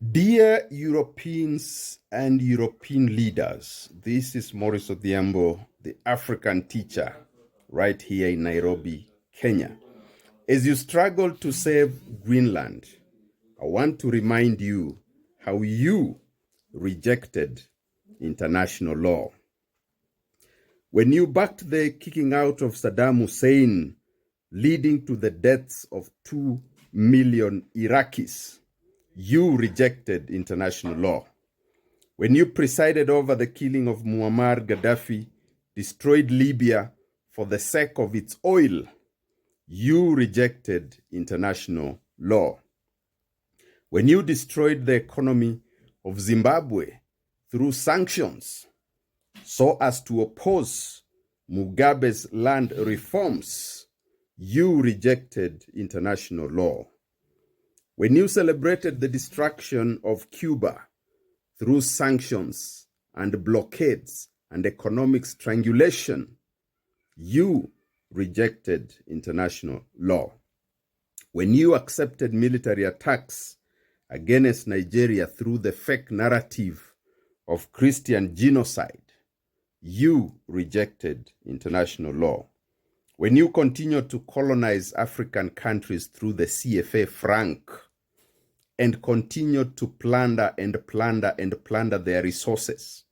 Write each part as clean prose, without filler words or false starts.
Dear Europeans and European leaders, this is Maurice Odhiambo, the African teacher, right here in Nairobi, Kenya. As you struggle to save Greenland, I want to remind you how you rejected international law. When you backed the kicking out of Saddam Hussein, leading to the deaths of 2 million Iraqis, you rejected international law. When you presided over the killing of Muammar Gaddafi, destroyed Libya for the sake of its oil, you rejected international law. When you destroyed the economy of Zimbabwe through sanctions so as to oppose Mugabe's land reforms, you rejected international law. When you celebrated the destruction of Cuba through sanctions and blockades and economic strangulation, you rejected international law. When you accepted military attacks against Nigeria through the fake narrative of Christian genocide, you rejected international law. When you continued to colonize African countries through the CFA franc and continued to plunder their resources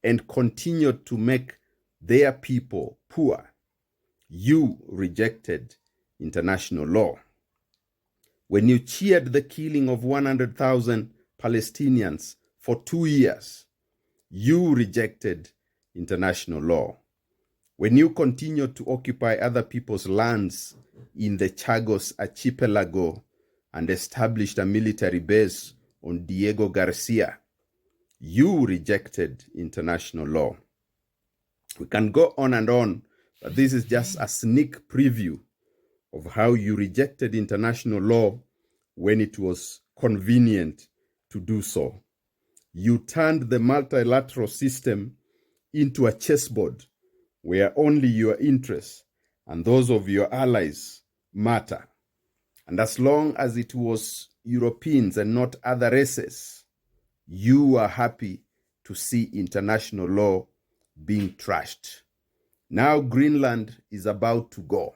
and continued to make their people poor, you rejected international law. When you cheered the killing of 100,000 Palestinians for 2 years, you rejected international law. When you continued to occupy other people's lands in the Chagos Archipelago and established a military base on Diego Garcia, you rejected international law. We can go on and on, but this is just a sneak preview of how you rejected international law when it was convenient to do so. You turned the multilateral system into a chessboard where only your interests and those of your allies matter. And as long as it was Europeans and not other races, you are happy to see international law being trashed. Now Greenland is about to go.